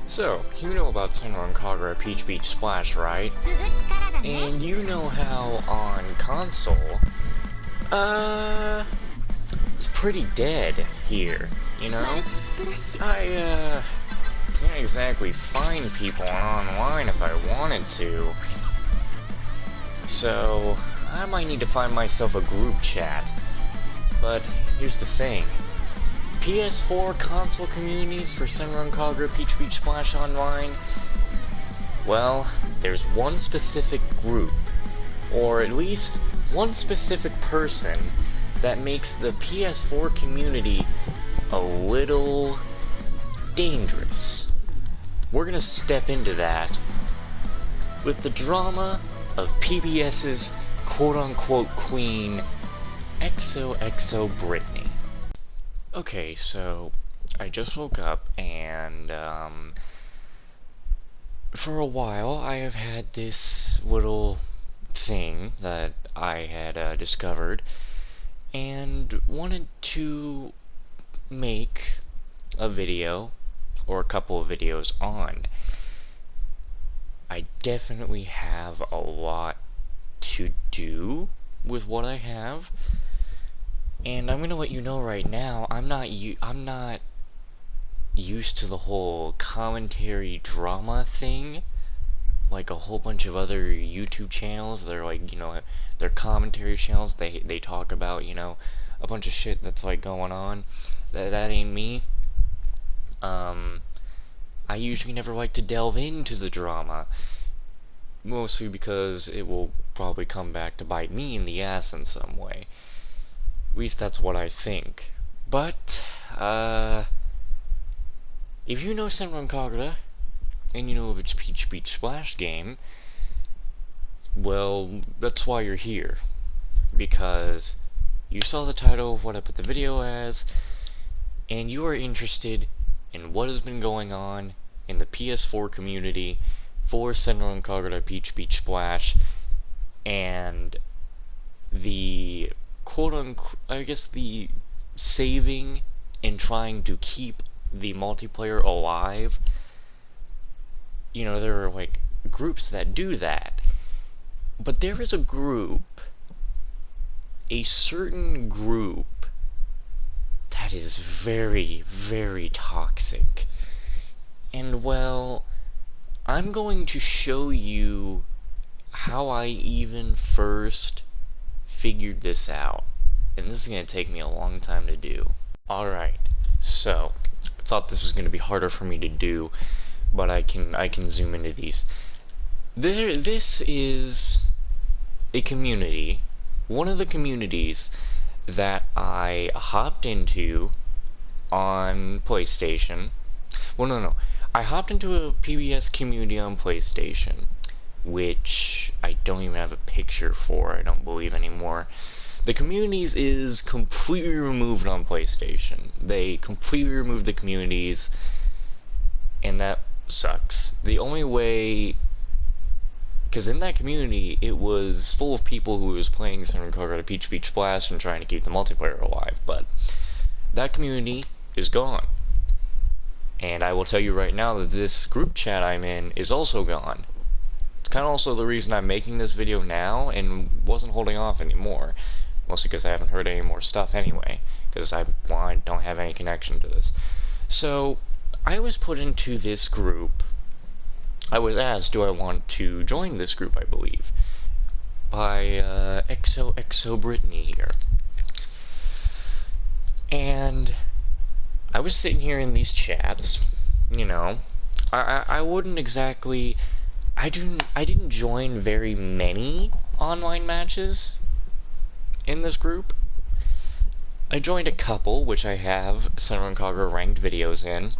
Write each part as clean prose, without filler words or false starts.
So, you know about Senran Kagura Peach Beach Splash, right? And you know how on console, it's pretty dead here, you know? I, can't exactly find people online if I wanted to. So, I might need to find myself a group chat. But, here's the thing. PS4 console communities for Senran Kagura Peach Beach Splash Online? Well, there's one specific group, or at least one specific person, that makes the PS4 community a little dangerous. We're gonna step into that with the drama of PBS's quote-unquote queen, XOXO Britney. Okay, so I just woke up and for a while I have had this little thing that I had discovered and wanted to make a video or a couple of videos on. I definitely have a lot to do with what I have. And I'm gonna let you know right now, I'm not used to the whole commentary drama thing, like a whole bunch of other YouTube channels. They're like, you know, they're commentary channels. They talk about, you know, a bunch of shit that's like going on. That ain't me. I usually never like to delve into the drama, mostly because it will probably come back to bite me in the ass in some way. At least that's what I think. But, if you know Senran Kagura, and you know of its Peach Beach Splash game, well, that's why you're here. Because you saw the title of what I put the video as, and you are interested in what has been going on in the PS4 community for Senran Kagura Peach Beach Splash, and the quote-unquote, I guess, the saving and trying to keep the multiplayer alive. You know, there are like groups that do that, but there is a certain group that is very, very toxic. And well, I'm going to show you how I even first figured this out, and this is going to take me a long time to do. Alright, so I thought this was going to be harder for me to do, but I can zoom into these. This is a community, one of the communities that I hopped into on PlayStation. Well, no, I hopped into a PBS community on PlayStation, which I don't even have a picture for, I don't believe anymore. The communities is completely removed on PlayStation. They completely removed the communities, and that sucks. The only way, because in that community, it was full of people who was playing Senran Kagura Peach Beach Splash and trying to keep the multiplayer alive, but that community is gone. And I will tell you right now that this group chat I'm in is also gone. It's kind of also the reason I'm making this video now and wasn't holding off anymore. Mostly because I haven't heard any more stuff anyway, because I don't have any connection to this. So, I was put into this group. I was asked, do I want to join this group, I believe, by XOXO Britney here. And I was sitting here in these chats, you know, I wouldn't exactly, I didn't join very many online matches in this group. I joined a couple, which I have Senran Kagura ranked videos in,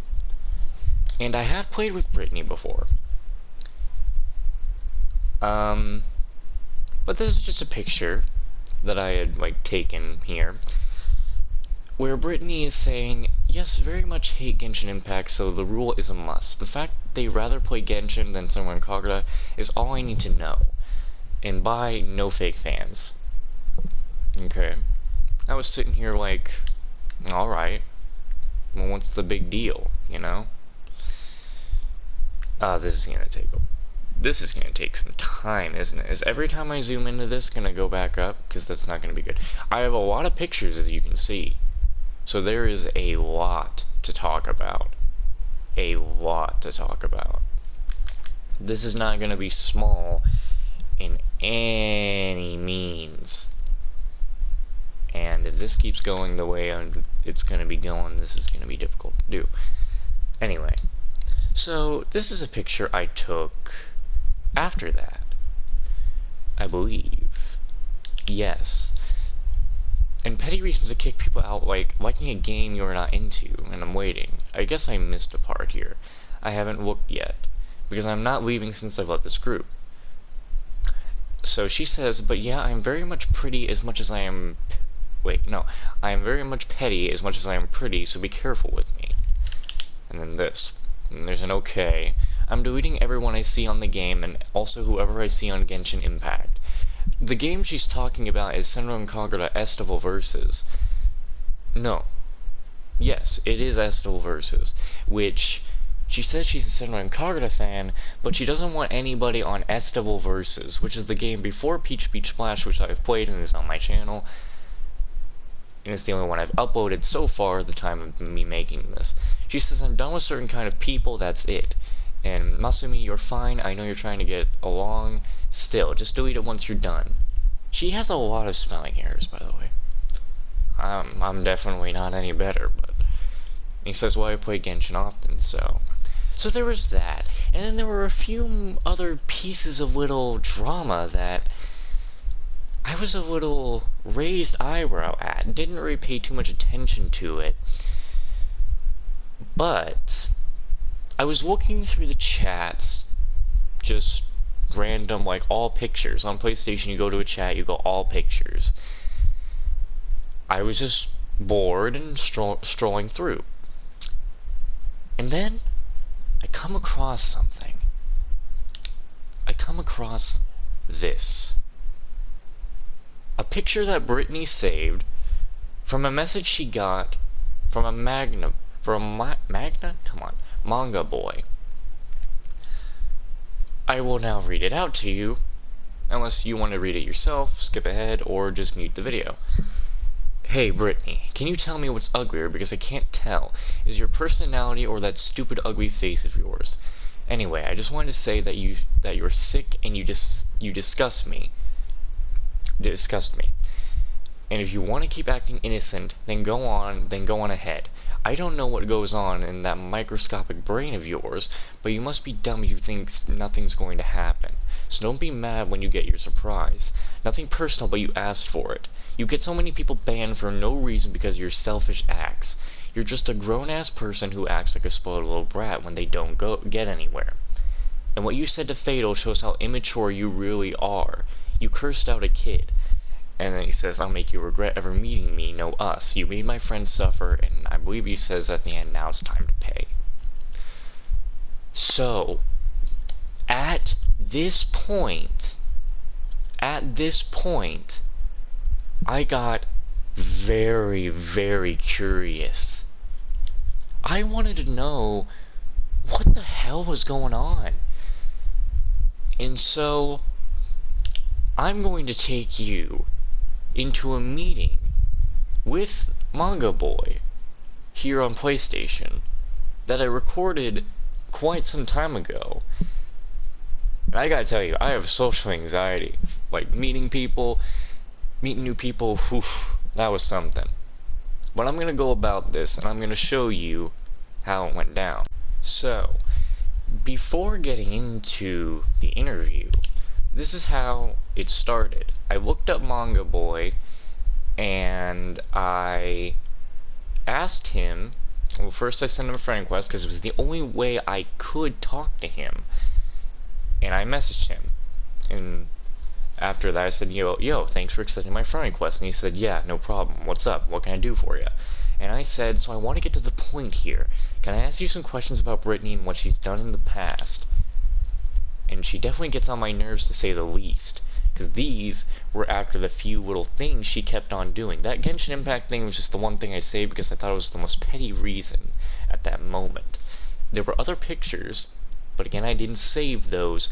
and I have played with Britney before. But this is just a picture that I had, like, taken here, where Britney is saying, yes, very much hate Genshin Impact, so the rule is a must. The fact they rather play Genshin than Senran Kagura is all I need to know. And by no fake fans. Okay. I was sitting here like, alright. Well, what's the big deal, you know? This is gonna take some time, isn't it? Is every time I zoom into this gonna go back up? Because that's not gonna be good. I have a lot of pictures, as you can see. So there is a lot to talk about. A lot to talk about. This is not gonna be small in any means. And if this keeps going the way it's gonna be going, this is gonna be difficult to do. Anyway, so this is a picture I took after that, I believe. Yes. And petty reasons to kick people out, like liking a game you're not into, and I'm waiting. I guess I missed a part here. I haven't looked yet, because I'm not leaving since I've left this group. So she says, but yeah, I'm very much pretty as much as I am... Wait, no. I am very much petty as much as I am pretty, so be careful with me. And then this. And there's an okay. I'm deleting everyone I see on the game, and also whoever I see on Genshin Impact. The game she's talking about is Senran Kagura Estival Versus. No. Yes, it is Estival Versus, which she says she's a Senran Kagura fan, but she doesn't want anybody on Estival Versus, which is the game before Peach Beach Splash, which I've played and is on my channel. And it's the only one I've uploaded so far at the time of me making this. She says, I'm done with certain kind of people, that's it. And Masumi, you're fine, I know you're trying to get along. Still, just delete it once you're done. She has a lot of spelling errors, by the way. I'm definitely not any better, but... He says, well, I play Genshin often, so... So there was that. And then there were a few other pieces of little drama that... I was a little raised eyebrow at. Didn't really pay too much attention to it. But I was looking through the chats, just random, like all pictures. On PlayStation, you go to a chat, you go all pictures. I was just bored and strolling through. And then I come across something. I come across this. A picture that Brittany saved from a message she got from a Magna? Come on, Manga Boy. I will now read it out to you, unless you want to read it yourself, skip ahead, or just mute the video. Hey Brittany, can you tell me what's uglier, because I can't tell. Is your personality or that stupid ugly face of yours? Anyway, I just wanted to say that you're sick and you disgust me. Disgust me. And if you want to keep acting innocent, then go on ahead. I don't know what goes on in that microscopic brain of yours, but you must be dumb if you think nothing's going to happen. So don't be mad when you get your surprise. Nothing personal, but you asked for it. You get so many people banned for no reason because of your selfish acts. You're just a grown-ass person who acts like a spoiled little brat when they don't get anywhere. And what you said to Fatal shows how immature you really are. You cursed out a kid. And then he says, I'll make you regret ever meeting me, no us. You made my friends suffer, and I believe he says at the end, now it's time to pay. So, at this point, I got very, very curious. I wanted to know what the hell was going on. And so, I'm going to take you into a meeting with Manga Boy here on PlayStation that I recorded quite some time ago. And I gotta tell you, I have social anxiety. Like, meeting new people, whew, that was something. But I'm gonna go about this, and I'm gonna show you how it went down. So, before getting into the interview, this is how it started. I looked up Manga Boy, and I asked him, well, first I sent him a friend request, because it was the only way I could talk to him. And I messaged him. And after that I said, yo, thanks for accepting my friend request. And he said, yeah, no problem. What's up? What can I do for you? And I said, so I want to get to the point here. Can I ask you some questions about Brittany and what she's done in the past? And she definitely gets on my nerves, to say the least. Because these were after the few little things she kept on doing. That Genshin Impact thing was just the one thing I saved because I thought it was the most petty reason at that moment. There were other pictures, but again, I didn't save those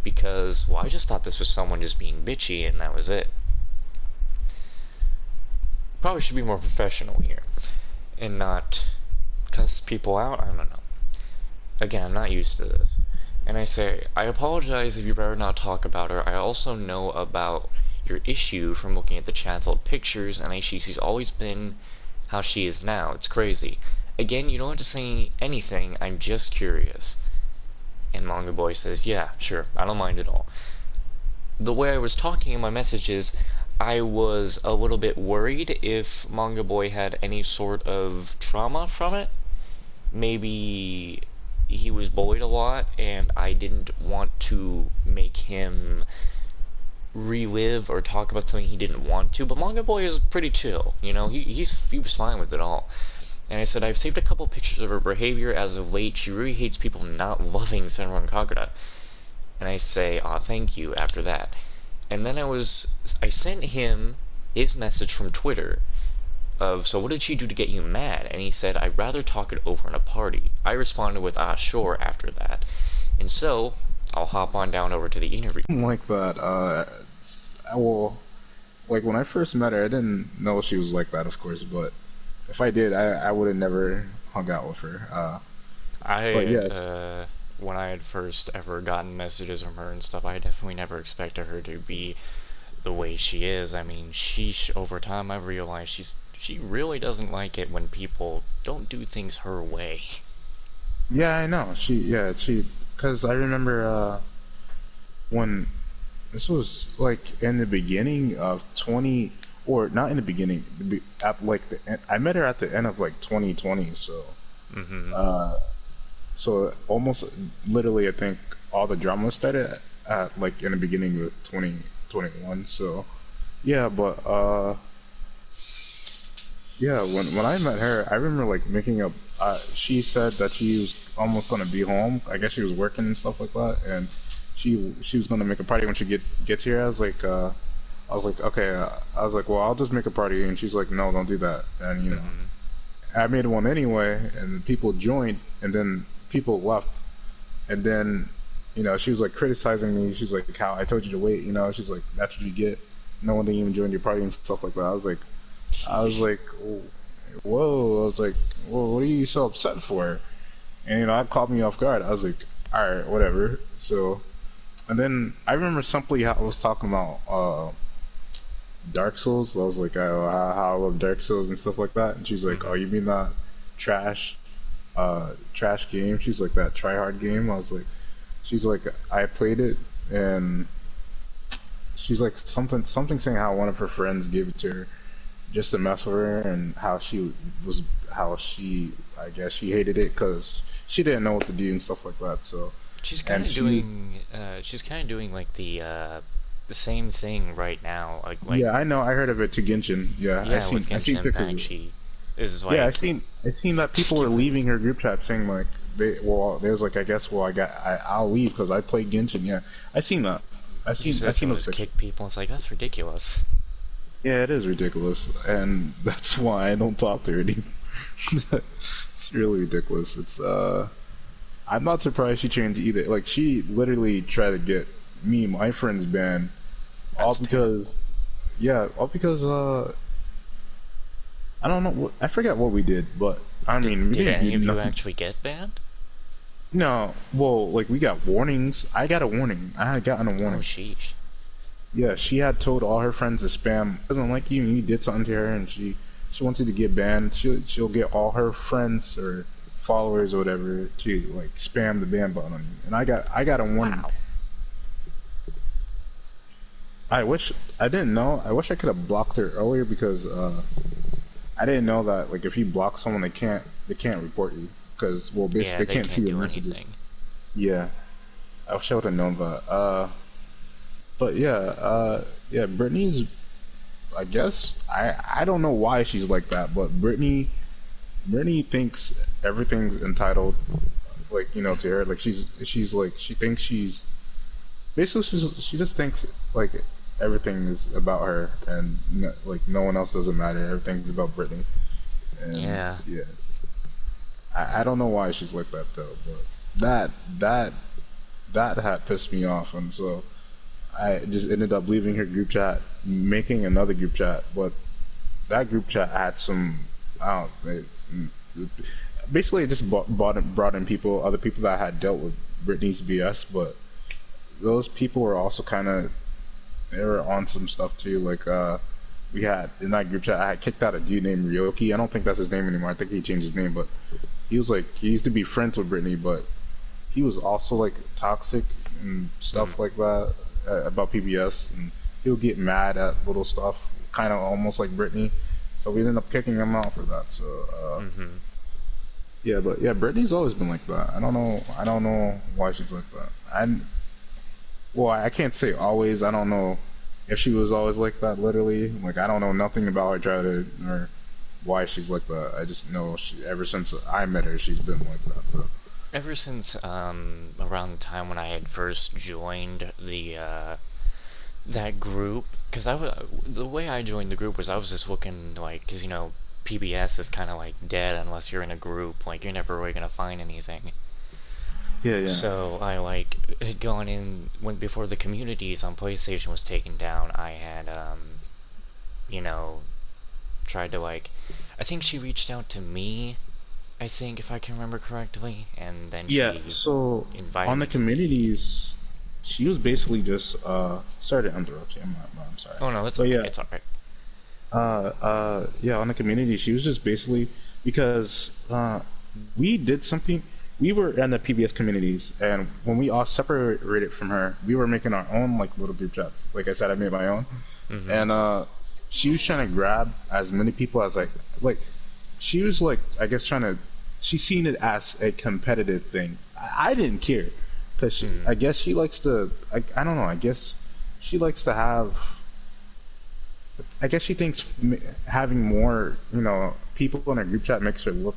because, well, I just thought this was someone just being bitchy, and that was it. Probably should be more professional here, and not cuss people out. I don't know. Again, I'm not used to this. And I say, I apologize if you better not talk about her. I also know about your issue from looking at the chats old pictures, and I see she's always been how she is now. It's crazy. Again, you don't have to say anything, I'm just curious. And Manga Boy says, yeah, sure, I don't mind at all. The way I was talking in my messages, I was a little bit worried if Manga Boy had any sort of trauma from it. Maybe he was bullied a lot, and I didn't want to make him relive or talk about something he didn't want to. But Manga Boy is pretty chill, you know. He was fine with it all. And I said, I've saved a couple pictures of her behavior as of late. She really hates people not loving senran kagura. And I say, aw, thank you after that. And then I sent him his message from Twitter of, so what did she do to get you mad? And he said, I'd rather talk it over in a party. I responded with, sure, after that. And so, I'll hop on down over to the interview. Like that, well, like when I first met her, I didn't know she was like that, of course, but if I did, I would have never hung out with her. But yes. When I had first ever gotten messages from her and stuff, I definitely never expected her to be the way she is. I mean, over time I've realized she really doesn't like it when people don't do things her way. Yeah, I know. Because I remember when this was like in the beginning of 20, or not in the beginning, at like the end, I met her at the end of like 2020, so so almost literally I think all the drama started at like in the beginning of 2021. So yeah, but yeah, when I met her, I remember like making up. She said that she was almost gonna be home. I guess she was working and stuff like that, and she was gonna make a party when she gets here. I was like, okay. I was like, well, I'll just make a party, and she's like, no, don't do that. And you know, I made one anyway, and people joined, and then people left, and then you know she was like criticizing me. She's like, how I told you to wait. You know, she's like, that's what you get. No one didn't even join your party and stuff like that. I was like, whoa. I was like, well, what are you so upset for? And you know, that caught me off guard. I was like, all right, whatever. So, and then I remember simply how I was talking about Dark Souls. I was like, how I love Dark Souls and stuff like that. And she's like, oh, you mean that trash game? She's like, that try hard game. She's like, I played it, and she's like something saying how one of her friends gave it to her just to mess with her, and how I guess she hated it because she didn't know what to do and stuff like that. So she's kind of doing like the same thing right now. Like yeah, I know. I heard of it to Genshin. Yeah, yeah, I seen pictures. Yeah, I seen that people were leaving her group chat saying like there's like, I guess, I'll leave because I play Genshin. Yeah, I seen that. I seen those pictures. Kick people. It's like, that's ridiculous. Yeah, it is ridiculous, and that's why I don't talk to her anymore. It's really ridiculous. It's I'm not surprised she changed either. Like, she literally tried to get me, my friends banned, all because I don't know. I forget what we did, but I mean, did any of you actually get banned? No. Well, like, we got warnings. I got a warning. I had gotten a warning. Oh, sheesh. Yeah, she had told all her friends to spam. Doesn't like you, and you did something to her, and she wants you to get banned. She'll get all her friends or followers or whatever to like spam the ban button on you. And I got a warning. Wow. I didn't know. I wish I could have blocked her earlier because I didn't know that like if you block someone, they can't report you because basically they can't see your messages. Anything. Yeah, I wish I would have known that. But yeah, Brittany's. I guess I don't know why she's like that, but Brittany thinks everything's entitled, like, you know, to her. Like she's like, she thinks she's basically she just thinks like everything is about her, and like no one else doesn't matter. Everything's about Britney, and Yeah. yeah, I don't know why she's like that though, but that that that had pissed me off, and so I just ended up leaving her group chat, making another group chat, but that group chat had some, I don't, basically it just brought in people, other people that had dealt with Britney's BS, but those people were also kind of, they were on some stuff too. Like we had in that group chat, I had kicked out a dude named Ryoki. I don't think that's his name anymore. I think he changed his name, but he was like he used to be friends with Britney, but he was also like toxic and stuff like that about PBS, and he'll get mad at little stuff, kind of almost like Britney. So we ended up kicking him out for that. So Mm-hmm. yeah, but yeah, Britney's always been like that. I don't know. I don't know why she's like that. Well, I can't say always. I don't know if she was always like that. Literally, like I don't know nothing about her childhood or why she's like that. I just know she, ever since I met her, she's been like that. So Ever since around the time when I had first joined the that group, because the way I joined the group was I was just looking like, because PBS is kind of like dead unless you're in a group, like you're never really gonna find anything. yeah, yeah, So I like had gone in when before the communities on PlayStation was taken down. I had you know tried to like, I think she reached out to me, I think, if I can remember correctly, and then yeah. she So invited on the me. communities, she was basically just sorry to interrupt you. I'm sorry, Oh no, it's but okay. yeah, It's alright. yeah, on the community, she was just basically because we did something. We were in the PBS communities, and when we all separated from her, we were making our own like little group chats. Like I said, I made my own, Mm-hmm. and she was trying to grab as many people as like she was like I guess trying to. She seen it as a competitive thing. I didn't care because Mm-hmm. I guess she likes to. I don't know. I guess she likes to have. I guess she thinks having more, people in her group chat makes her look.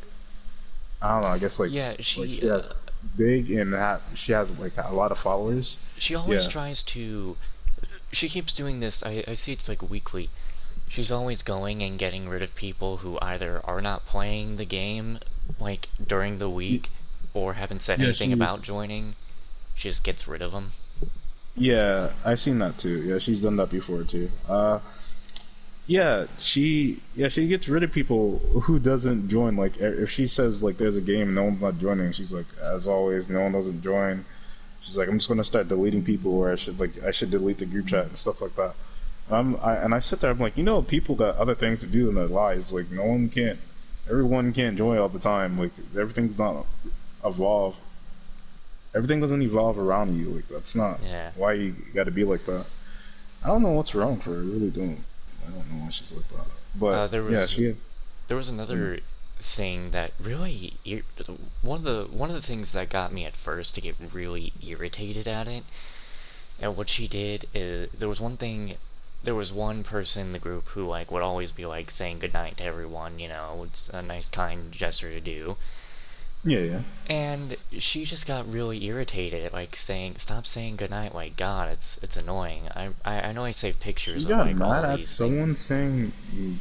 I don't know. I guess Yeah, like she she has big and she has like a lot of followers. she always Yeah, tries to. She keeps doing this. I see it's like weekly. She's always going and getting rid of people who either are not playing the game like during the Y- week or haven't said yeah. anything about She's joining. She just gets rid of them. yeah. I've seen that too. Yeah, she's done that before too. Yeah, she gets rid of people who doesn't join. Like if she says like there's a game and no one's not joining, she's like as always no one doesn't join. She's like I'm just gonna start deleting people, or I should delete the group chat and stuff like that. And I sit there, I'm like, people got other things to do in their lives. Like everyone can't join all the time. Like everything's not evolve. Everything doesn't evolve around you. Like that's not Yeah. why you got to be like that. I don't know what's wrong with her. I really don't. I don't know why she's like that. But There yeah, was she. there was um, another thing that really one of the things that got me at first to get really irritated at it. And what she did is there was one person in the group who like would always be like saying goodnight to everyone, it's a nice kind gesture to do. Yeah, yeah. And she just got really irritated at like saying stop saying goodnight, like God, it's annoying. I know I saved She pictures of got like all mad of at these things. someone saying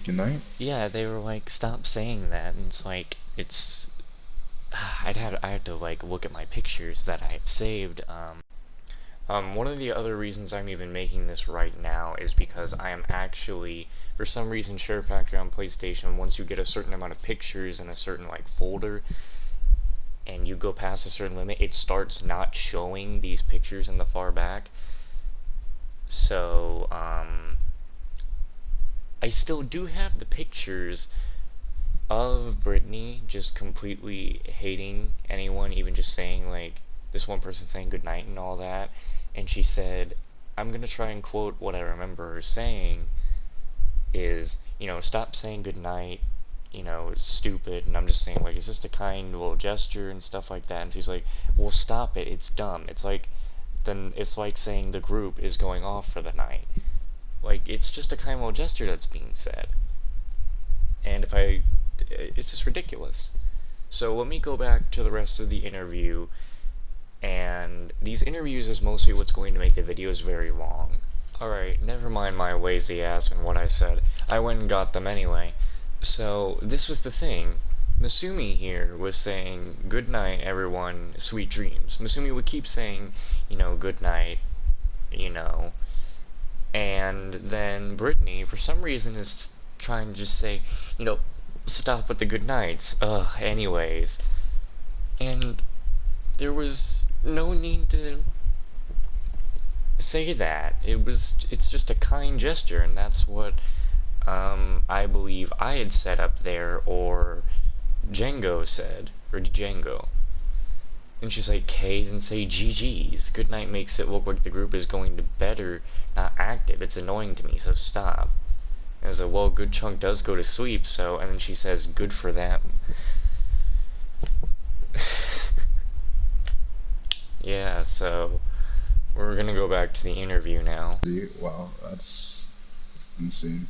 goodnight. Yeah, they were like stop saying that, and it's like it's I had to like look at my pictures that I've saved. One of the other reasons I'm even making this right now is because I am actually, for some reason, Share Factory on PlayStation, once you get a certain amount of pictures in a certain like folder, and you go past a certain limit, it starts not showing these pictures in the far back. So, I still do have the pictures of Brittany just completely hating anyone, even just saying like this one person saying goodnight and all that. And she said, I'm gonna try and quote what I remember her saying is, stop saying goodnight, it's stupid. And I'm just saying like, it's just a kind little gesture and stuff like that. And she's like, well, stop it, it's dumb. It's like, then it's like saying the group is going off for the night. Like, it's just a kind little gesture that's being said. And it's just ridiculous. So let me go back to the rest of the interview, and these interviews is mostly what's going to make the videos very long. Alright, never mind my lazy ass and what I said. I went and got them anyway. So, this was the thing. Masumi here was saying, good night, everyone, sweet dreams. Masumi would keep saying, good night, you know. And then Brittany, for some reason, is trying to just say, stop with the good nights. Ugh, anyways. And there was no need to say that. It's just a kind gesture, and that's what I believe I had set up there, or Django said, or Django. And she's like, K, then say GG's. Goodnight makes it look like the group is going to bed or not active. It's annoying to me, so stop. And I was like, well, good chunk does go to sleep, so, and then she says, good for them. Yeah, so we're gonna go back to the interview now. Wow, that's insane.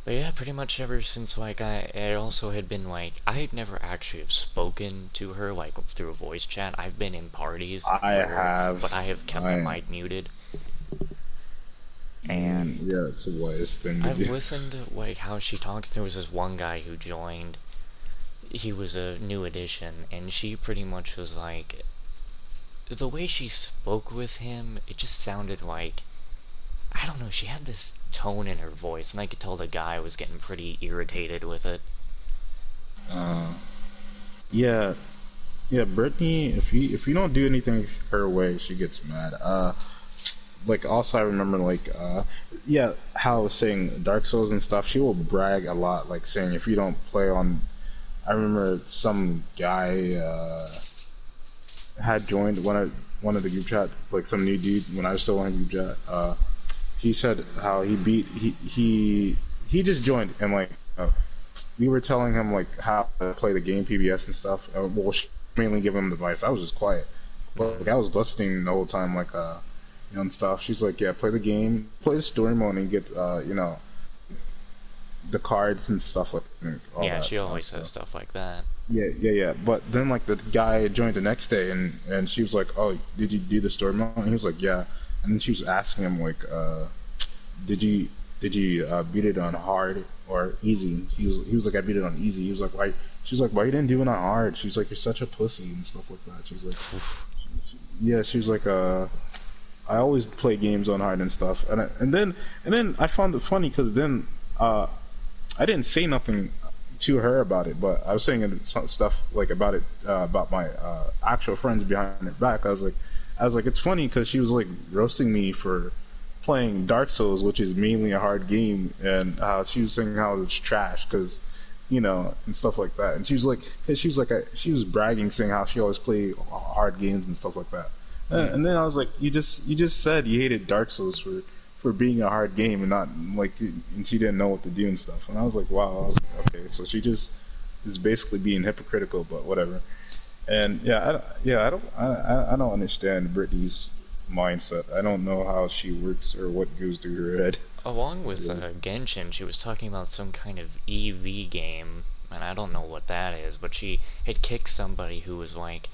But yeah, pretty much ever since, like, I also had been, like, I had never actually have spoken to her, like, through a voice chat. I've been in parties I with her, have. but I have kept my mic muted. And yeah, it's a wise thing to I've do. listened to, like, how she talks. There was this one guy who joined. He was a new addition, and she pretty much was like, the way she spoke with him, it just sounded like, I don't know, she had this tone in her voice, and I could tell the guy was getting pretty irritated with it. Yeah, yeah, Brittany. If you don't do anything her way, she gets mad. Like also I remember like yeah, how I was saying Dark Souls and stuff. She will brag a lot, like saying if you don't play on. I remember some guy had joined one of the group chat, like some new dude when I was still on group chat. He said how he just joined and like we were telling him like how to play the game PBS and stuff. Well, mainly give him advice. I was just quiet, but like, I was listening the whole time, like and stuff. She's like, yeah, play the game, play the story mode, and get the cards and stuff like all Yeah, that. she always says stuff like that. Yeah. But then like the guy joined the next day, and she was like, oh, did you do the story mode? And he was like, yeah. And then she was asking him like, did you beat it on hard or easy? He was like, I beat it on easy. He was like, why? She's like, why you didn't do it on hard? She's like, you're such a pussy and stuff like that. She's like, yeah. She was like, I always play games on hard and stuff. And then I found it funny because then I didn't say nothing to her about it, but I was saying some stuff like about it about my actual friends behind her back. I was like, it's funny because she was like roasting me for playing Dark Souls, which is mainly a hard game, and how she was saying how it's trash because, and stuff like that. And she was like, she was bragging, saying how she always play hard games and stuff like that. And then I was like, you just said you hated Dark Souls for being a hard game and not like, and she didn't know what to do and stuff. And I was like, wow. I was like, okay, so she just is basically being hypocritical, but whatever. And I don't understand Brittany's mindset. I don't know how she works or what goes through her head. Along with Genshin, she was talking about some kind of EV game, and I don't know what that is, but she had kicked somebody who was like,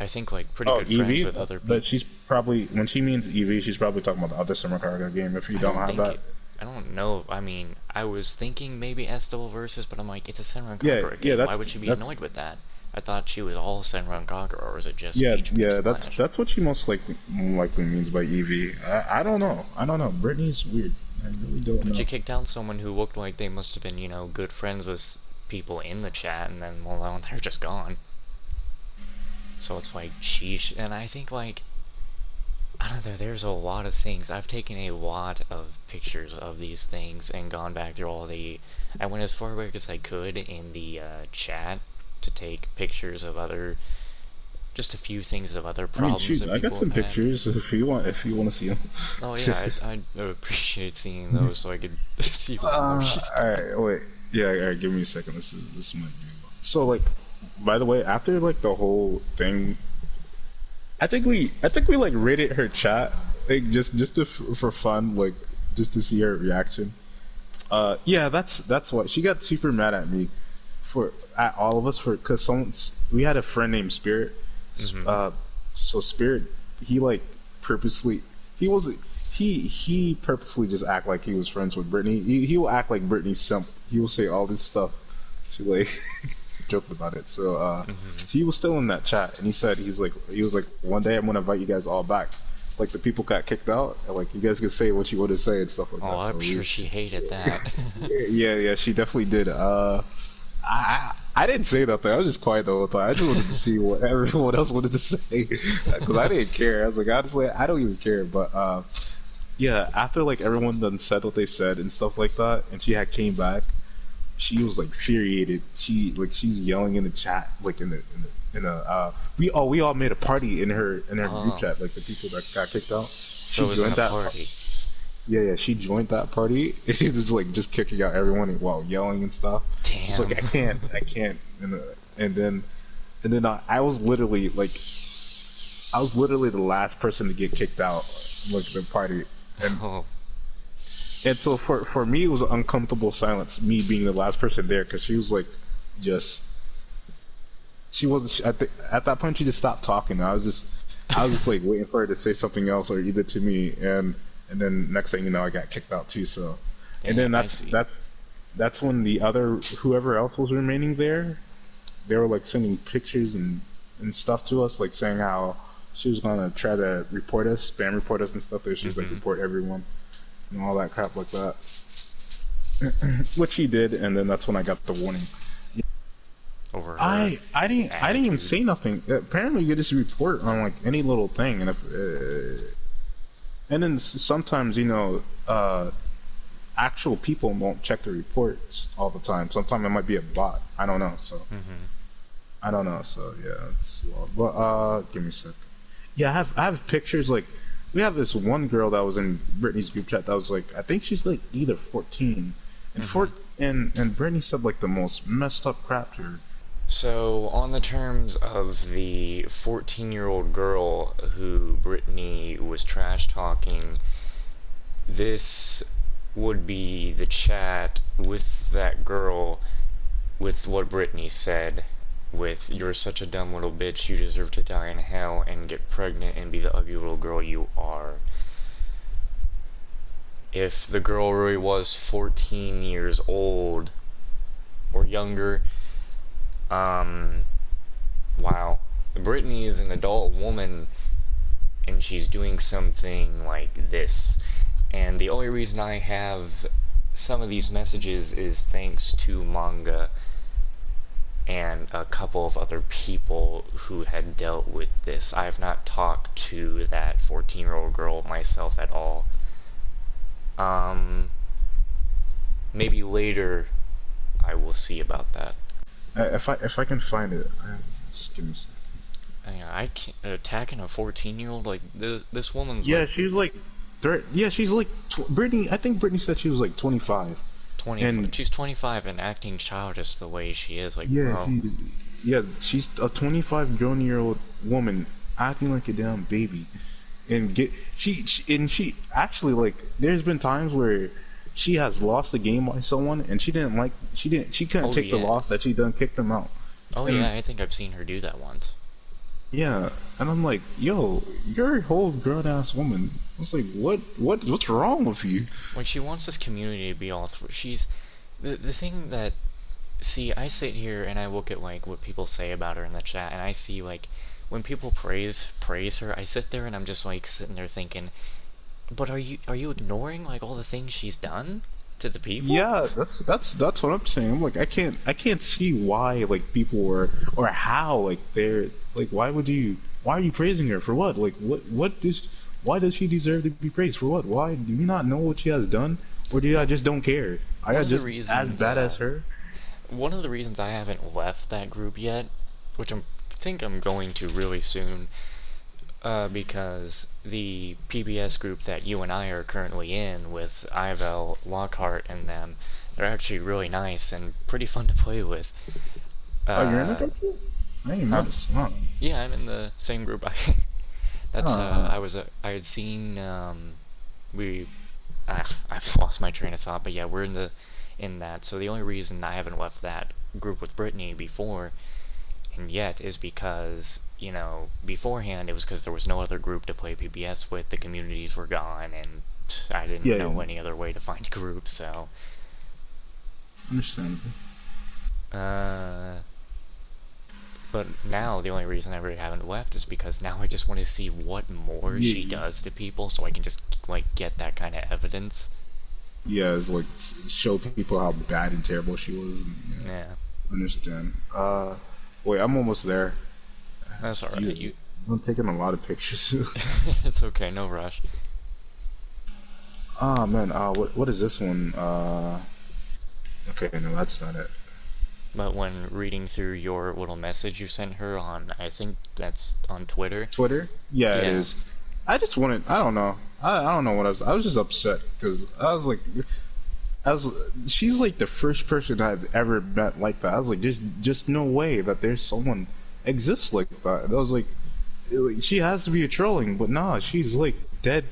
I think like pretty good friends with other people. But she's probably, when she means EV, she's probably talking about the other Summer Cargo game. If you don't have that, I don't know. I mean, I was thinking maybe S Double Versus, but I'm like, it's a senran yeah, kagura game. yeah. Why would she be annoyed with that? I thought she was all senran kagura, or was it just Peach Splash? That's what she most likely means by EV. I don't know. Brittany's weird. I really don't know. She kicked out someone who looked like they must have been, good friends with people in the chat, and then well, they're just gone. So it's like, sheesh. And I think, like, I don't know, there's a lot of things. I've taken a lot of pictures of these things and gone back through all the... I went as far back as I could in the chat to take pictures of other... just a few things of other problems. I mean, shoot, I got some pictures if you want to see them. Oh yeah, I'd appreciate seeing those so I could see what alright, wait. Yeah, alright, give me a second. This might be... So, like, by the way, after like the whole thing, I think we like rated her chat, like just for fun, like just to see her reaction. Yeah, that's what she got super mad at me at all of us because we had a friend named Spirit. So Spirit, he like purposely he he purposely just act like he was friends with Brittany. He will act like Brittany's simp. He will say all this stuff to like joke about it. So Hmm. he was still in that chat, and he was like one day I'm gonna invite you guys all back. Like the people got kicked out, and like you guys can say what you want to say and stuff like Oh, that. So I'm sure she hated that. yeah, she definitely did. I didn't say nothing. I was just quiet the whole time. I just wanted to see what everyone else wanted to say because I didn't care. I was like, honestly, I don't even care. But yeah, after like everyone done said what they said and stuff like that, and she had came back, she was like infuriated. She's yelling in the chat, like we all made a party in her group Oh, chat, like the people that got kicked out. so She it was in joined a that. party. Yeah, she joined that party. She was like just kicking out everyone while yelling and stuff. She's like, Damn. I can't, and then I was literally like, I was literally the last person to get kicked out, like the party, and Oh, so for me it was an uncomfortable silence, me being the last person there, because she was like, just she wasn't at that point she just stopped talking. I was just like waiting for her to say something else or either to me, and then next thing you know I got kicked out too. So, and then damn, I see. that's when the other whoever else was remaining there, they were like sending pictures and stuff to us, like saying how she was gonna try to report us, spam report us and stuff. There, she was like Hmm. report everyone and all that crap like that, which she did, and then that's when I got the warning. Over her I didn't even attitude. say nothing. Apparently, you just report on like any little thing, and if and then sometimes actual people won't check the reports all the time. Sometimes it might be a bot. I don't know. So Hmm. I don't know. So yeah, it's wild. But give me a sec. Yeah, I have pictures. Like we have this one girl that was in Brittany's group chat that was like, I think she's like either 14, and Hmm. and Brittany said like the most messed up crap to her. So, on the terms of the 14-year-old girl who Brittany was trash talking, this would be the chat with that girl with what Brittany said, with "You're such a dumb little bitch, you deserve to die in hell and get pregnant and be the ugly little girl you are." If the girl really was 14 years old or younger, um, wow. Brittany is an adult woman and she's doing something like this. And the only reason I have some of these messages is thanks to manga and a couple of other people who had dealt with this. I have not talked to that 14-year-old girl myself at all. Um, Maybe later I will see about that. If I can find it, just give me a sec. I can't, attacking a 14-year-old like this woman's Yeah, like she's like, yeah, she's like Brittany. I think Brittany said she was like 25, 25. and She's 25 and acting childish the way she is. Like, yeah, bro. she's a 25 grown-year-old woman acting like a damn baby, and she actually like. There's been times where she has lost a game by someone, and she couldn't Oh take the yeah. loss that she done kicked them out, Oh and yeah. I think I've seen her do that once. yeah, and I'm like, yo, you're a whole grown ass woman. I was like, what's wrong with you? Like she wants this community to be all through. She's the thing that see. I sit here and I look at like what people say about her in the chat, and I see like when people praise her. I sit there and I'm just like sitting there thinking, but are you ignoring like all the things she's done to the people? Yeah, that's what I'm saying. I'm like, I can't see why like people were or how like they're like why are you praising her for what? Like what does why does she deserve to be praised for what? Why do you not know what she has done, or do I Well, just don't care? I one got of the just as reasons bad as her. one of the reasons I haven't left that group yet, which I think I'm going to really soon, because the PBS group that you and I are currently in with Ivel, Lockhart, and them, they're actually really nice and pretty fun to play with. Oh, you're in the Uh, group too? I ain't huh? noticed. Huh. Yeah, I'm in the same group. That's Uh, I had seen we I've lost my train of thought, but yeah, we're in that. So the only reason I haven't left that group with Brittany before and yet is because, beforehand it was because there was no other group to play PBS with, the communities were gone, and I didn't Yeah, know yeah. any other way to find groups, so, Understandable. uh, but now the only reason I really haven't left is because now I just want to see what more she Yeah, does to people so I can just, get that kind of evidence. yeah. It's like show people how bad and terrible she was. And, yeah, Yeah, understand. Wait, I'm almost there. that's alright, Jesus, I'm taking a lot of pictures. it's okay, no rush. Ah man, what is this one? Okay, no, that's not it. But when reading through your little message you sent her on, I think that's on Twitter. Twitter? Yeah, it Yeah, is. I just wanted. I don't know. I don't know what I was. I was just upset because I was like, she's like the first person I've ever met like that. I was like, there's just no way that there's someone exists like that. And I was like, she has to be a trolling, but nah, she's like dead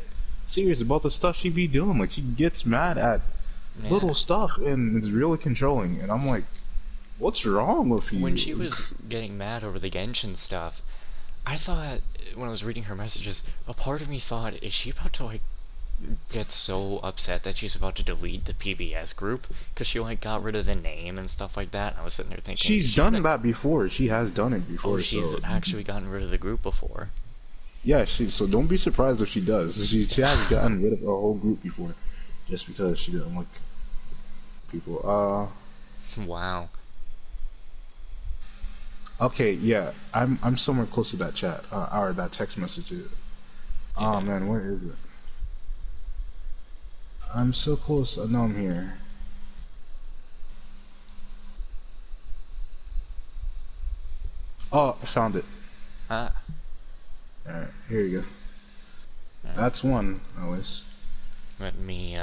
serious about the stuff she be doing. Like she gets mad at yeah. little stuff and is really controlling. And I'm like, what's wrong with When she you? was getting mad over the Genshin stuff, I thought, when I was reading her messages, a part of me thought, is she about to, get so upset that she's about to delete the PBS group? Because she, got rid of the name and stuff like that. And I was sitting there thinking, is She's she gonna... done that before. She has done it Oh, before. she's So actually gotten rid of the group before. yeah, so don't be surprised if she does. She has gotten rid of a whole group before, just because she didn't like people. Wow. Okay, yeah, I'm somewhere close to that chat, or that text message. Oh Yeah. man, where is it? I'm so close. I know I'm here. Oh, I found it. Ah. All right, here you go. Alright. That's one, at least. Let me,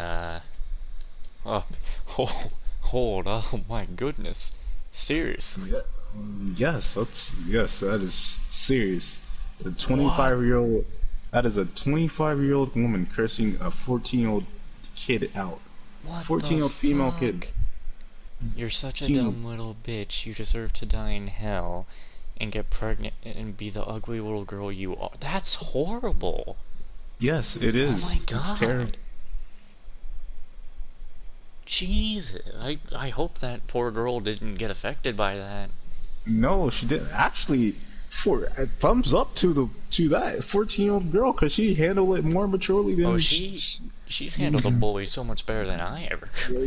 Oh, hold, oh my goodness. Seriously. Yeah. Yes, that is serious. It's a What? 25-year-old. That is a 25-year-old woman cursing a 14-year-old kid out. What the 14-year-old female kid. fuck? You're such a Teen. dumb little bitch. You deserve to die in hell and get pregnant and be the ugly little girl you are. That's horrible. Yes, it Oh is. my It's terrible. god. Jesus. I hope that poor girl didn't get affected by that. No, she didn't. Actually, for a thumbs up to that 14-year-old girl because she handled it more maturely Oh, than she's handled a bully so much better than I ever could.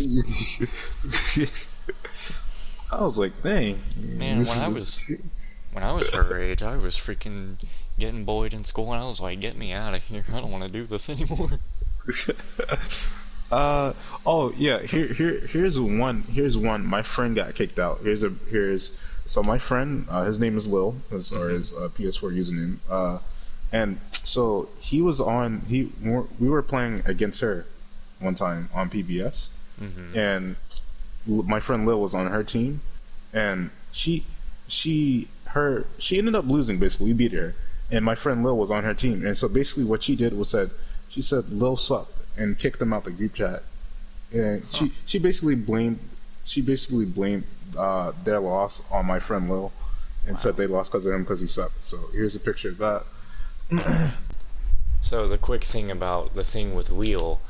I was like, dang, Man, this is. when I was her age, I was freaking getting bullied in school, and I was like, "Get me out of here! I don't want to do this anymore." Uh oh yeah, here's one. My friend got kicked out. Here's so my friend, his name is Lil, or Mhm. his PS4 username. And so he was on we were playing against her one time on PBS, Mhm. and my friend Lil was on her team, and she ended up losing. Basically, we beat her, and my friend Lil was on her team, and so basically what she did was she said Lil sucked and kicked them out the group chat, and Huh. she basically blamed their loss on my friend Lil, and said Wow. they lost because of him because he sucked. So here's a picture of that. Okay. So the quick thing about the thing with Wheel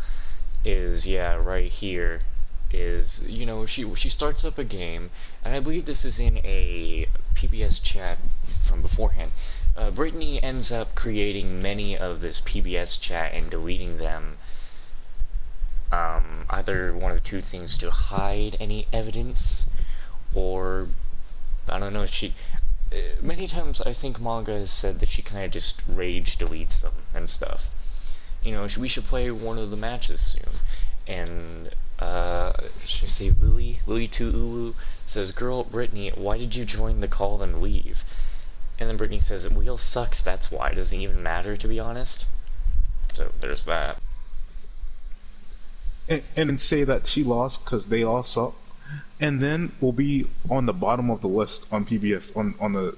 is, yeah, right here is, she starts up a game, and I believe this is in a PBS chat from beforehand. Brittany ends up creating many of this PBS chat and deleting them. Either one of two things, to hide any evidence, or I don't know. Many times I think manga has said that she kind of just rage deletes them and stuff. We should play one of the matches soon. And, should I say Lily 2 Ulu says, "Girl, Brittany, why did you join the call and leave?" And then Brittany says, "Wheel sucks, that's why. It doesn't even matter, to be honest." So there's that. And say that she lost because they all suck, and then we'll be on the bottom of the list on PBS on the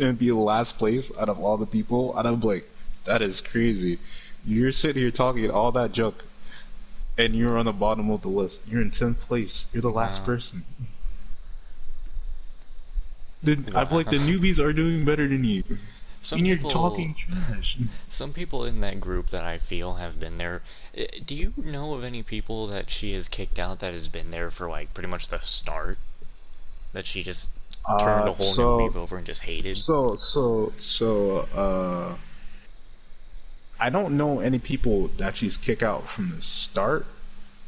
and be the last place out of all the people. And I'm like, that is crazy. You're sitting here talking all that junk, and you're on the bottom of the list. You're in 10th place. You're the last Wow. person. I feel like Wow. the newbies are doing better than you. Some And you're people talking trash. some people in that group that I feel have been there. Do you know of any people that she has kicked out that has been there for like pretty much the start? That she just turned Uh, a whole new so, leaf over and just hated? so, I don't know any people that she's kicked out from the start,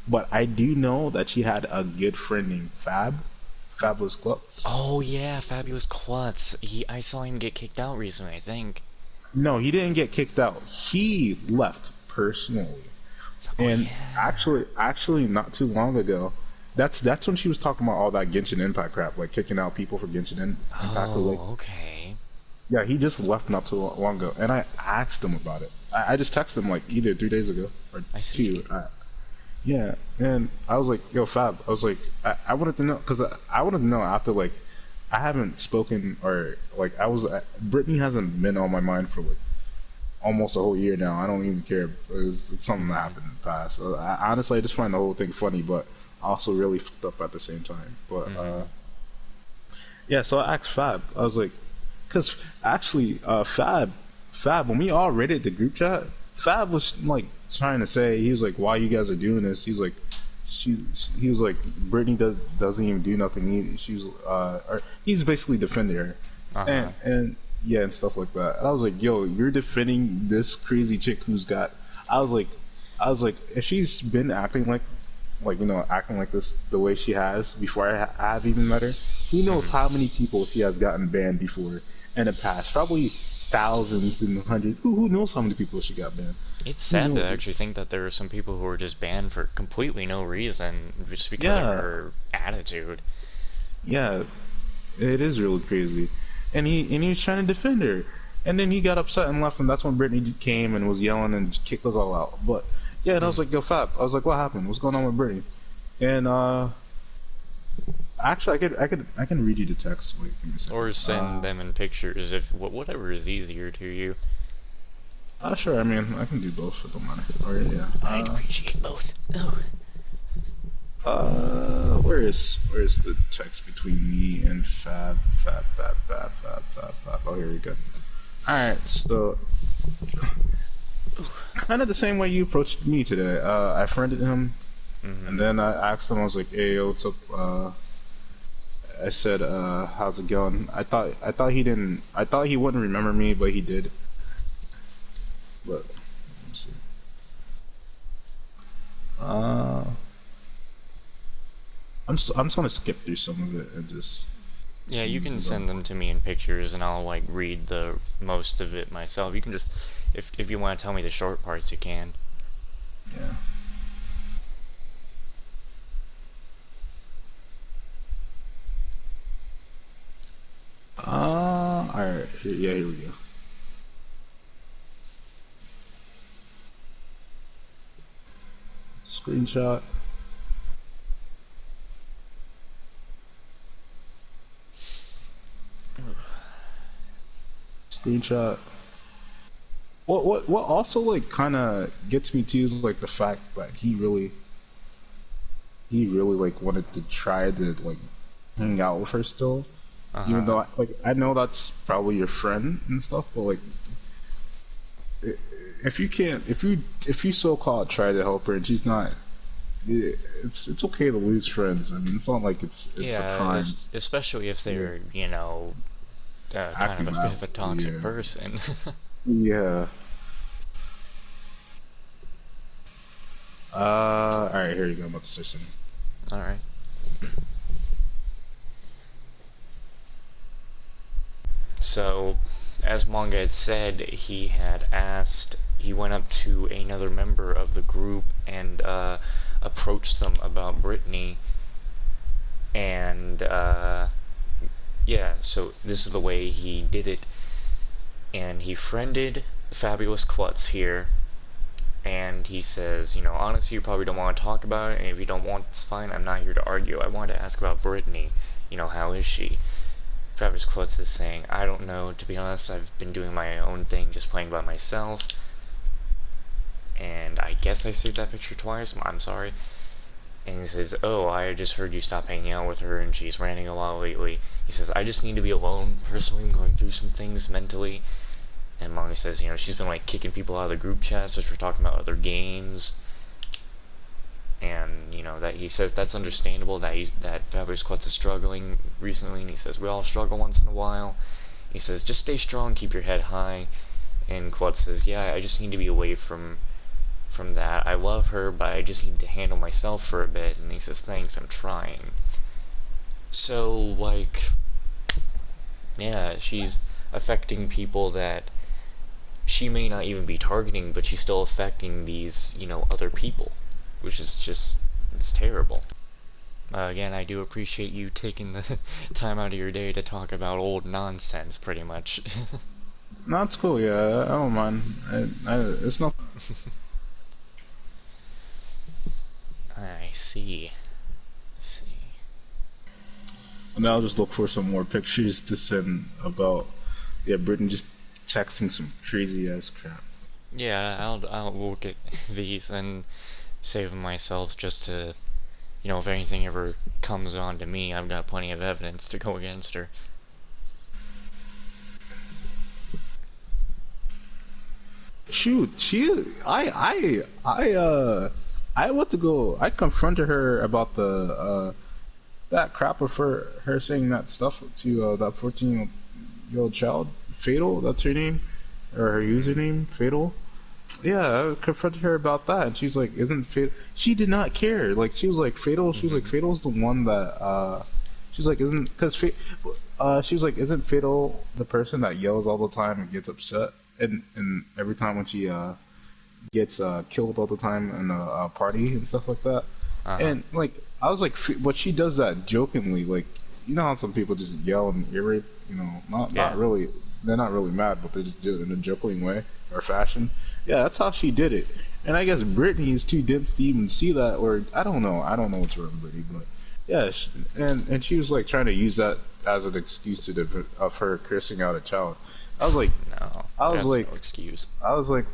but I do know that she had a good friend named Fabulous Clubs. Oh yeah, Fabulous Klutz. I saw him get kicked out recently, I think. No, he didn't get kicked out. He left personally. Oh And yeah. actually, not too long ago, that's when she was talking about all that Genshin Impact crap, like kicking out people for Impact. Or like, Oh, okay. yeah, he just left not too long ago, and I asked him about it. I just texted him like either 3 days ago or I two. see. Yeah, and I was like, "Yo, Fab," I was like, I wanted to know because I wanted to know after like I haven't spoken or like Brittany hasn't been on my mind for like almost a whole year now. I don't even care. It's something that Mhm. happened in the past. Honestly, I just find the whole thing funny, but also really fucked up at the same time. But Mhm. yeah, so I asked Fab. I was like, because actually, Fab, when we all rated the group chat, Fab was like trying to say he was like, why you guys are doing this? He's like, she, he was like, Brittany doesn't even do nothing. She's or he's basically defending her, Uh-huh. and yeah, and stuff like that. And I was like, yo, you're defending this crazy chick who's got. I was like, I was like, if she's been acting like acting like this the way she has before I have even met her, who knows Mhm. how many people she has gotten banned before in the past? Probably thousands and hundreds. Who knows how many people she got banned? It's Who sad to knows? actually think that there are some people who are just banned for completely no reason, just because of Yeah, her attitude. yeah, it is really crazy. And he was trying to defend her, and then he got upset and left, and that's when Brittany came and was yelling and kicked us all out. But yeah, and I was Mhm. like, yo, Fab, I was like, what happened? What's going on with Brittany? And actually, I can read you the text. Wait, give me a second. Or send them in pictures if whatever is easier to you. Sure. I mean, I can do both. It don't matter. Or yeah. I'd appreciate both. Oh. Where's the text between me and Fab? Oh, here we go. All right. So kind of the same way you approached me today. I friended him, and Mhm. then I asked him. I was like, "Hey, yo, what's up?" I said, "How's it going?" I thought he wouldn't remember me, but he did. But let me see. Uh, I'm just gonna skip through some of it and just Yeah, you choose can the dumb send them part. to me in pictures and I'll like read the most of it myself. You can just if you want to tell me the short parts you can. Yeah. Alright. Yeah, here we go. Screenshot. Screenshot. What also like kind of gets me too is like the fact that he really like wanted to try to like hang out with her still, even Uh-huh. though like I know that's probably your friend and stuff, but like if you can't if you so called try to help her and she's not, it's okay to lose friends. I mean, it's not like it's a Yeah, crime. especially if Yeah, they're, kind of acting a bit out. of a toxic Yeah, person. yeah. All right, here you go. I'm about to say something. All right. So, as Manga had said, he went up to another member of the group and approached them about Brittany, and yeah, so this is the way he did it. And he friended Fabulous Klutz here, and he says, honestly, you probably don't want to talk about it, and if you don't want, it's fine. I'm not here to argue. I wanted to ask about Brittany. How is she? Travis Klutz is saying, I don't know, to be honest, I've been doing my own thing, just playing by myself. And I guess I saved that picture twice. I'm sorry. And he says, oh, I just heard you stop hanging out with her and she's ranting a lot lately. He says, I just need to be alone. Personally, I'm going through some things mentally. And Manga says, you know, she's been like kicking people out of the group chats just for talking about other games. And, you know, that he says that's understandable, that Fabulous Quetz is struggling recently. And he says, we all struggle once in a while. He says, just stay strong, keep your head high. And Quetz says, yeah, I just need to be away from that. I love her, but I just need to handle myself for a bit. And he says, thanks, I'm trying. So, like, yeah, she's affecting people that she may not even be targeting, but she's still affecting these, you know, other people, which is just, it's terrible. Again, I do appreciate you taking the time out of your day to talk about old nonsense, pretty much. No, it's cool. Yeah, I don't mind. It's not. I see. And I'll just look for some more pictures to send about, yeah, Britain just texting some crazy ass crap. Yeah, I'll look at these and save them myself just to, you know, if anything ever comes on to me, I've got plenty of evidence to go against her. Shoot, I went to go. I confronted her about the that crap of her saying that stuff to that 14-year-old child. Fatal, that's her name, or her username, Fatal. Yeah, I confronted her about that, and she's like, "Isn't Fatal?" She did not care. Like, she was like, "Fatal." She was like, "Fatal's the one that." She's like, "Isn't?" Because she was like, "Isn't Fatal the person that yells all the time and gets upset?" And every time when she gets killed all the time in a party and stuff like that. And like, I was like, but she does that jokingly. Like, you know how some people just yell and irate. You know, not really. They're not really mad, but they just do it in a joking way or fashion. Yeah, that's how she did it. And I guess Brittany is too dense to even see that, or I don't know. I don't know what's wrong with Brittany, but yeah, and she was like trying to use that as an excuse of her cursing out a child. I was like, no, that's no excuse. I was like,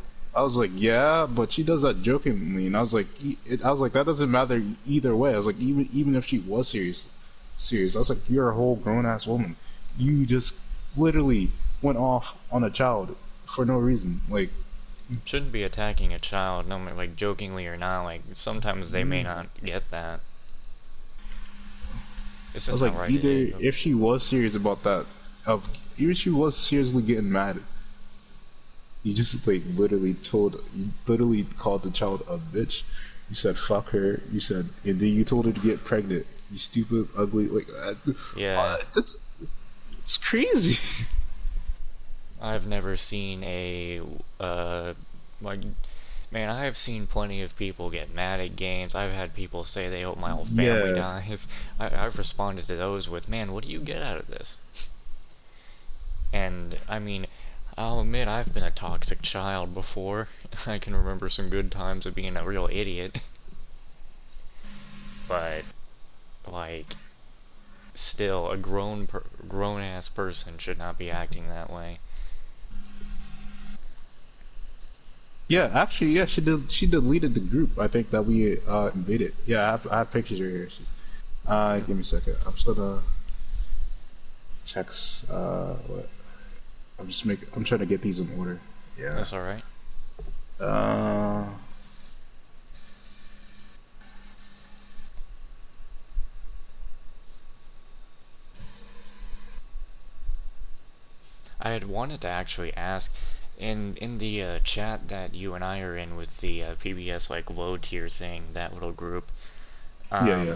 yeah, but she does that jokingly, and I was like, that doesn't matter either way. I was like, even if she was serious, I was like, you're a whole grown ass woman. You just literally went off on a child for no reason. Like, shouldn't be attacking a child, no matter like jokingly or not. Like sometimes they may not get that. It's just I was like, right either if she was serious about that, even if she was seriously getting mad, you just like literally called the child a bitch. You said fuck her. You said, and then you told her to get pregnant. You stupid, ugly, like yeah. It's crazy. I've never seen like, man, I have seen plenty of people get mad at games. I've had people say they hope my whole family dies. I've responded to those with, man, what do you get out of this? And, I mean, I'll admit I've been a toxic child before. I can remember some good times of being a real idiot. But, like, still, a grown-ass person should not be acting that way. Yeah, actually, yeah, she did. She deleted the group. I think that we invaded. Yeah, I have pictures right here. Give me a second. I'm just gonna text. What? I'm trying to get these in order. Yeah, that's all right. I had wanted to actually ask, in the chat that you and I are in with the PBS like low tier thing, that little group. Yeah.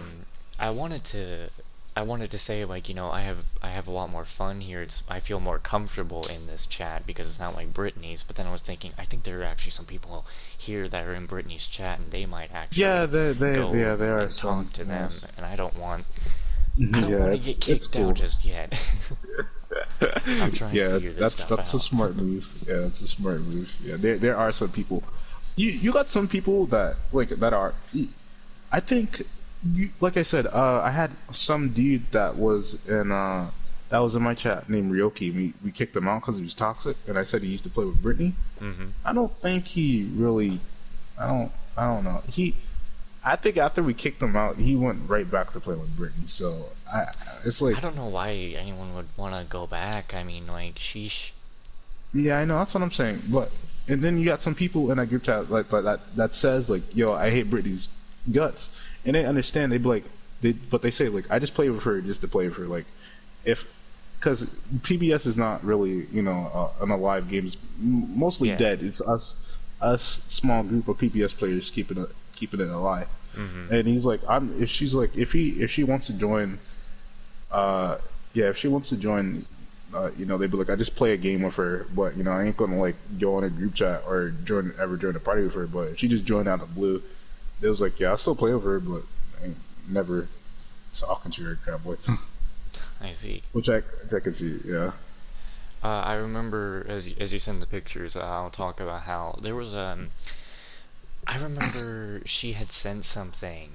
I wanted to say, like, you know, I have a lot more fun here. I feel more comfortable in this chat because it's not like Brittany's. But then I was thinking, I think there are actually some people here that are in Brittany's chat, and they might actually they are and some, talk to them. And I don't want to yeah, get kicked out just yet. I'm trying to figure this stuff that's out. a smart move. Yeah, that's a smart move. Yeah, there are some people. You got some people that are. I think, like I said, I had some dude that was in my chat named Ryoki. We kicked him out because he was toxic, and I said he used to play with Brittany. I don't think he really. I don't know. I think after we kicked him out, he went right back to playing with Brittany. So it's like, I don't know why anyone would want to go back. I mean, like, sheesh. yeah, I know that's what I'm saying. But and then you got some people in that group chat like that says like, yo, I hate Brittany's guts, and they understand. They be like, but they say like, I just play with her just to play with her. Like, if because PBS is not really an alive game. It's mostly Yeah. dead. It's us small group of PBS players keeping it alive. And he's like, if she wants to join, if she wants to join, they'd be like, I just play a game with her, but I ain't gonna like go on a group chat or join a party with her. But if she just joined out of the blue, they was like, yeah, I still play with her, but I ain't never talking to her crap with. I see. Which I can see, yeah. I remember as you send the pictures, I'll talk about how there was I remember she had sent something.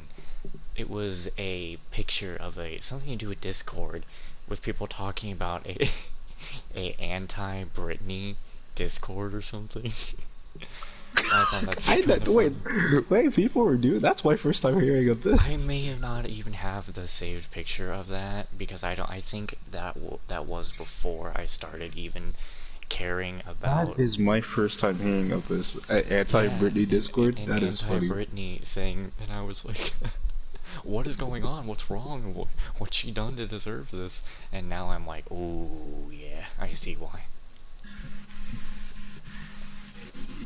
It was a picture of something to do with Discord, with people talking about a anti-Britney Discord or something. I thought that was kind of wait, people were doing. That's my first time hearing of this. I may not even have the saved picture of that because I think that was before I started even caring about. That is my first time hearing of this anti-Britney Discord. An That is funny. anti-Britney thing, and I was like, what is going on? What's wrong? What's she done to deserve this? And now I'm like, oh yeah, I see why.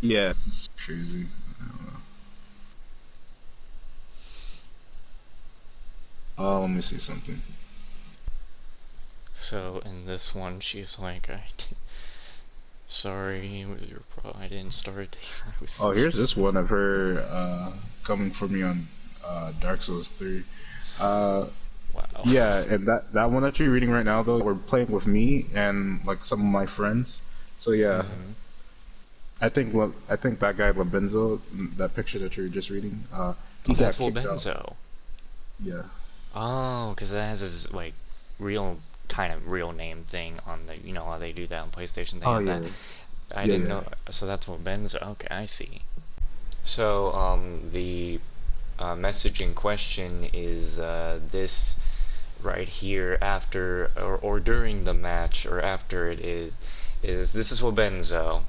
Yeah, it's crazy. I don't know. Let me see something. So in this one, she's like, sorry, I didn't start. Oh, here's this one of her coming for me on Dark Souls 3. Wow. Yeah, and that one that you're reading right now, though, we're playing with me and like some of my friends. So yeah, I think that guy Labenzo, that picture that you're just reading, he got That's kicked out. Benzo. Yeah. Oh, because that has his like real kind of real name thing on the how they do that on PlayStation. They have that. I didn't know. So that's what Benzo. Okay, I see. So the message in question is this right here after or during the match or after it is this is what Benzo.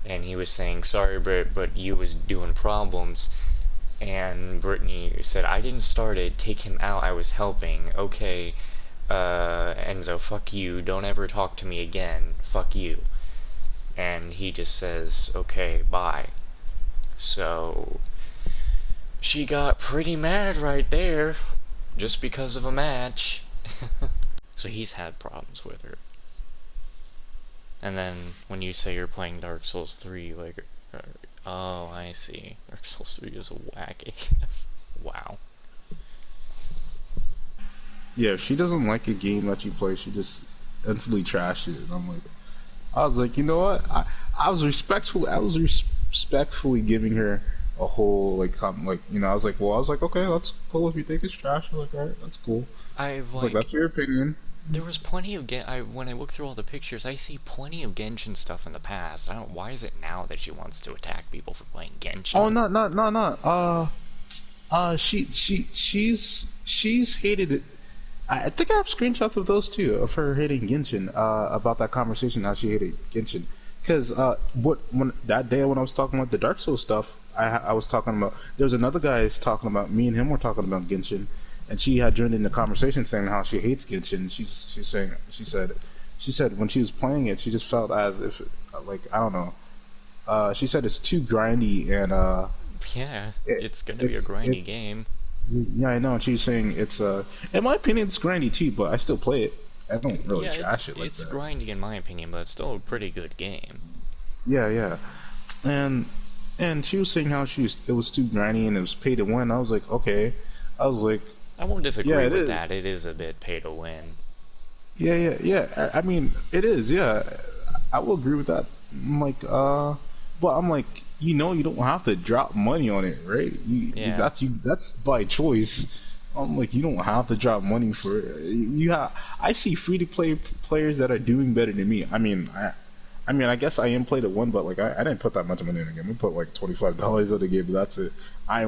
And he was saying, sorry, but you was doing problems. And Brittany said, I didn't start it, take him out, I was helping. Okay, Enzo, fuck you, don't ever talk to me again, fuck you. And he just says, okay, bye. So, she got pretty mad right there, just because of a match. So he's had problems with her. And then when you say you're playing Dark Souls 3, like, oh, I see. Dark Souls 3 is a wacky. Wow. Yeah, if she doesn't like a game that you play, she just instantly trash it. And I was like, you know what? I was respectfully giving her a whole I was like, okay, that's cool if you think it's trash. I'm like, alright, that's cool. I was like, that's your opinion. There was plenty of when I look through all the pictures, I see plenty of Genshin stuff in the past. I don't. Why is it now that she wants to attack people for playing Genshin? Oh, no. She's hated it. I think I have screenshots of those too, of her hating Genshin. About that conversation, how she hated Genshin. Because when that day when I was talking about the Dark Souls stuff, I was talking about. There was another guy talking about. Me and him were talking about Genshin. And she had joined in the conversation saying how she hates Genshin. She said when she was playing it, she just felt as if I don't know. She said it's too grindy and yeah, it's gonna be a grindy game. Yeah, I know. And she was saying it's in my opinion, it's grindy too, but I still play it. I don't really trash it like it's that. It's grindy in my opinion, but it's still a pretty good game. Yeah, and she was saying how it was too grindy and it was pay to win. I was like, okay. I was like. I won't disagree with that. It is a bit pay to win. Yeah. I mean, it is. Yeah, I will agree with that. I'm like, but I'm like, you don't have to drop money on it, right? That's by choice. I'm like, you don't have to drop money for it. I see free to play players that are doing better than me. I mean, I mean, I guess I am played it one, but like I didn't put that much money in the game. We put like $25 in the game, but that's it. I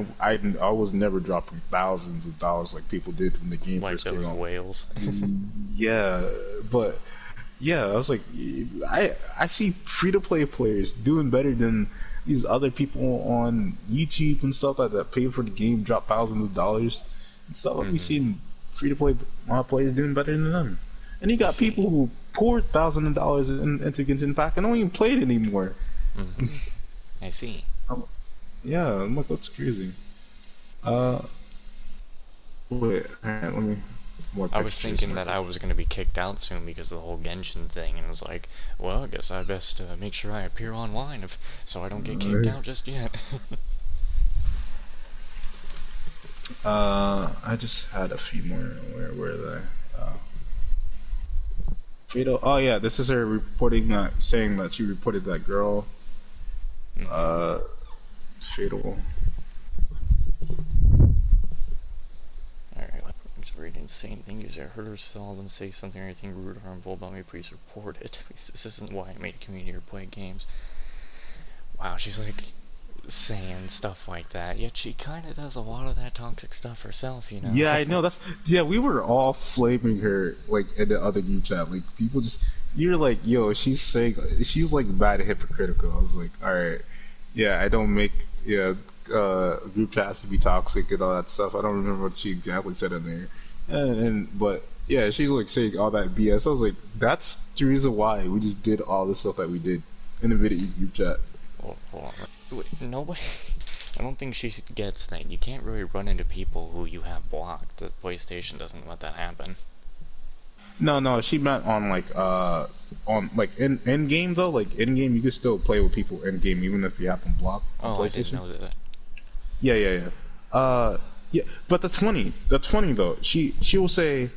was never dropping thousands of dollars like people did when the game Like first came those out. whales. Yeah, but yeah, I was like, I see free to play players doing better than these other people on YouTube and stuff that pay for the game, drop thousands of dollars and stuff. I've seen free to play players doing better than them. And you I got see. people who poured thousands of dollars into Genshin Impact and don't even play it anymore. Hmm. I see. Yeah, I'm like, that's crazy. Uh, wait, hang on, let me more I was pictures. thinking that I was going to be kicked out soon because of the whole Genshin thing, and I was like, well, I guess I best make sure I appear online so I don't get kicked out just yet. I just had a few more. Where are they? Fatal. Oh yeah, this is her reporting that, saying that she reported that girl. Uh, Fatal. Alright, I'm just reading the same thing. I heard her saw them say something or anything rude or harmful about me. Please report it. This isn't why I made a community or play games. Wow, she's like saying stuff like that, yet she kind of does a lot of that toxic stuff herself, you know? Yeah, I know. That's yeah. We were all flaming her like in the other group chat. Like people just, you're like, yo, she's like bad hypocritical. I was like, all right, yeah, I don't make yeah group chats to be toxic and all that stuff. I don't remember what she exactly said in there, and but yeah, she's like saying all that BS. I was like, that's the reason why we just did all the stuff that we did in the video group chat. Hold on. Wait, nobody. I don't think she gets that. You can't really run into people who you have blocked. The PlayStation doesn't let that happen. No, no, she meant on like in game though. Like in game, you can still play with people in game even if you have them blocked on Oh, I didn't PlayStation. know that. Yeah, yeah, yeah. Yeah, but that's funny. That's funny though. She will say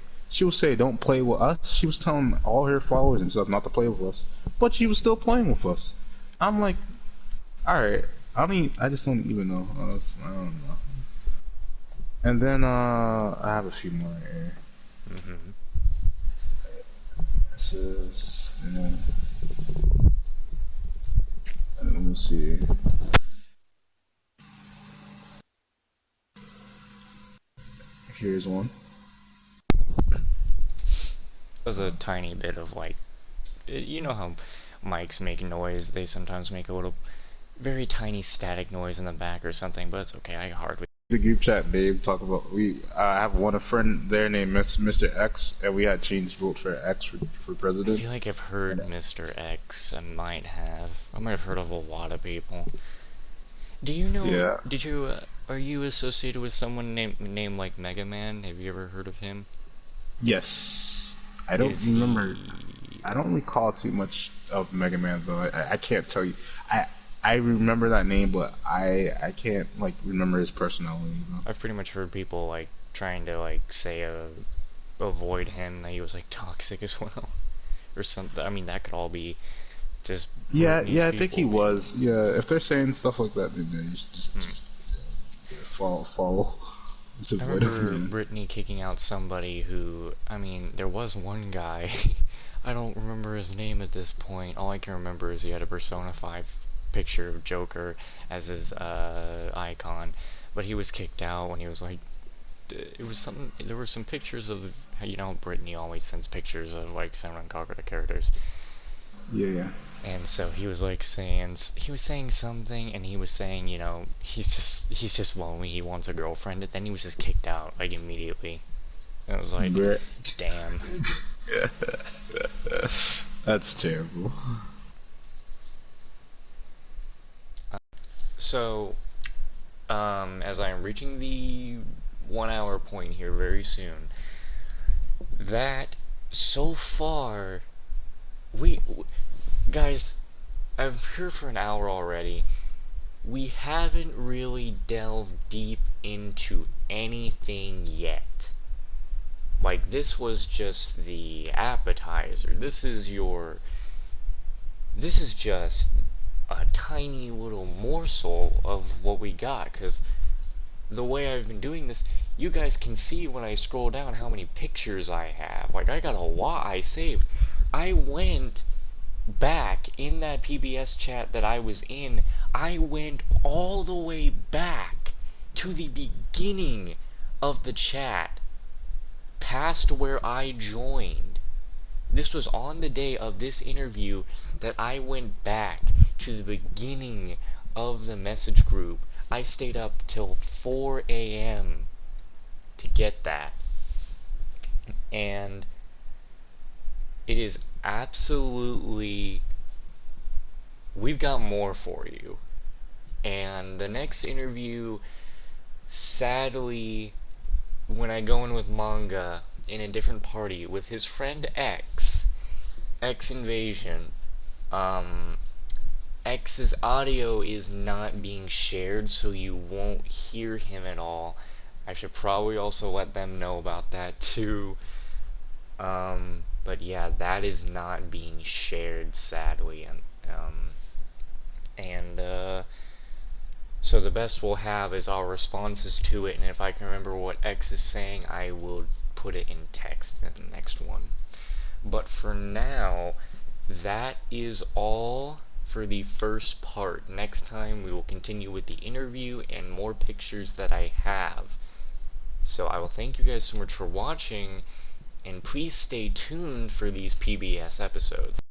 don't play with us. She was telling all her followers and stuff not to play with us, but she was still playing with us. I'm like, all right. I just don't even know. I don't know. And then I have a few more here. This is, let me see. Here's one. There's a tiny bit of like, you know how mics make noise? They sometimes make a little, very tiny static noise in the back or something, but it's okay. I hardly. The group chat, Dave, talk about I have a friend there named Mr. X, and we had changed vote for X for I president. feel like I've heard Mr. X. I might have heard of a lot of people. Do you know? Yeah. Did you? Are you associated with someone named like Mega Man? Have you ever heard of him? Yes. I don't Is remember. he? I don't recall too much of Mega Man though. I can't tell you. I remember that name, but I can't like remember his personality. I've pretty much heard people like trying to like say avoid him, that he was like toxic as well, or something. I mean, that could all be just Yeah, Britney's yeah, I think he people, maybe. was. Yeah, if they're saying stuff like that, then you should just follow. Just I avoid remember him. Britney kicking out somebody who, I mean, there was one guy, I don't remember his name at this point. All I can remember is he had a Persona 5 picture of Joker as his icon, but he was kicked out when he was like, it was something, there were some pictures of, you know, Britney always sends pictures of like senran kagura characters. Yeah, yeah. And so he was like he was saying something, and he was saying, you know, he's just lonely, he wants a girlfriend, and then he was just kicked out like immediately. And I was like, Brit. damn. That's terrible. So, as I am reaching the 1 hour point here very soon, that so far, we guys, I'm here for an hour already. We haven't really delved deep into anything yet. Like, this was just the appetizer. This is just a tiny little morsel of what we got, because the way I've been doing this, you guys can see when I scroll down how many pictures I have. Like, I got a lot I saved. I went back in that PBS chat that I was in, I went all the way back to the beginning of the chat, past where I joined. This was on the day of this interview that I went back to the beginning of the message group. I stayed up till 4 a.m. to get that. And it is absolutely... We've got more for you. And the next interview, sadly, when I go in with Manga in a different party with his friend X Invasion, X's audio is not being shared, so you won't hear him at all. I should probably also let them know about that too. But yeah, that is not being shared, sadly, and so the best we'll have is our responses to it, and if I can remember what X is saying, I will put it in text in the next one. But for now, that is all for the first part. Next time we will continue with the interview and more pictures that I have. So I will thank you guys so much for watching, and please stay tuned for these PBS episodes.